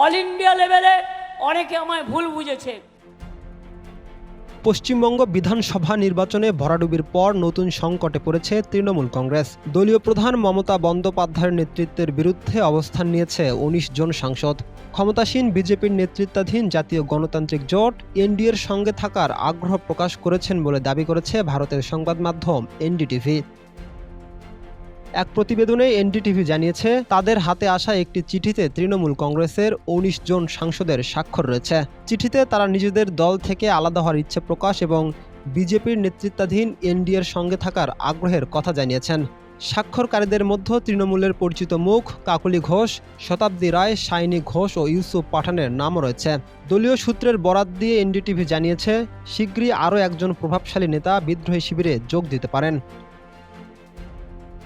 All India লেভেলে অনেকে আমায় ভুল বুঝেছে। পশ্চিমবঙ্গ বিধানসভা নির্বাচনে ভরাডুবির পর নতুন সংকটে পড়েছে তৃণমূল কংগ্রেস। দলীয় প্রধান মমতা বন্দ্যোপাধ্যায়ের নেতৃত্বের বিরুদ্ধে অবস্থান নিয়েছে ১৯ জন সাংসদ। ক্ষমতাসীন বিজেপির নেতৃত্বাধীন জাতীয় গণতান্ত্রিক জোট এনডিএর সঙ্গে থাকার আগ্রহ প্রকাশ করেছেন বলে দাবি করেছে ভারতের সংবাদ মাধ্যম এনডিটিভি। এক প্রতিবেদনে এনডিটিভি জানিয়েছে, তাদের হাতে আসা একটি চিঠিতে তৃণমূল কংগ্রেসের ১৯ জন সাংসদের স্বাক্ষর রয়েছে। চিঠিতে তারা নিজেদের দল থেকে আলাদা হওয়ার ইচ্ছে প্রকাশ এবং বিজেপির নেতৃত্বাধীন এনডিএর সঙ্গে থাকার আগ্রহের কথা জানিয়েছেন। স্বাক্ষরকারীদের মধ্যে তৃণমূলের পরিচিত মুখ কাকলি ঘোষ, শতাব্দী রায়, শাইনী ঘোষ ও ইউসুফ পাঠানের নামও রয়েছে। দলীয় সূত্রের বরাত দিয়ে এনডিটিভি জানিয়েছে, শীঘ্রই আরও একজন প্রভাবশালী নেতা বিদ্রোহী শিবিরে যোগ দিতে পারেন।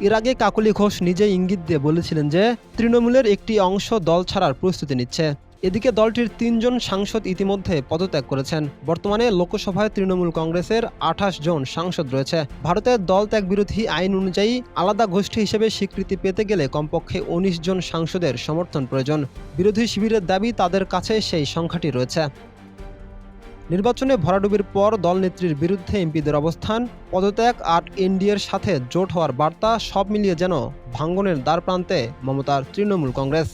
এর আগে কাকলি ঘোষ নিজেই ইঙ্গিত দিয়ে বলেছিলেন যে তৃণমূলের একটি অংশ দল ছাড়ার প্রস্তুতি নিচ্ছে। এদিকে দলটির ৩ জন সাংসদ ইতিমধ্যে পদত্যাগ করেছেন। বর্তমানে লোকসভায় তৃণমূল কংগ্রেসের ২৮ জন সাংসদ রয়েছে। ভারতের দল ত্যাগ বিরোধী আইন অনুযায়ী আলাদা গোষ্ঠী হিসেবে স্বীকৃতি পেতে গেলে কমপক্ষে ১৯ জন সাংসদের সমর্থন প্রয়োজন। বিরোধী শিবিরের দাবি তাদের কাছে সেই সংখ্যাটি রয়েছে। নির্বাচনে ভরাডুবির পর দলনেত্রীর বিরুদ্ধে এমপিদের অবস্থান, পদত্যাগ আর এনডিএর সাথে জোট হওয়ার বার্তা সব মিলিয়ে যেন ভাঙনের দ্বারপ্রান্তে মমতার তৃণমূল কংগ্রেস।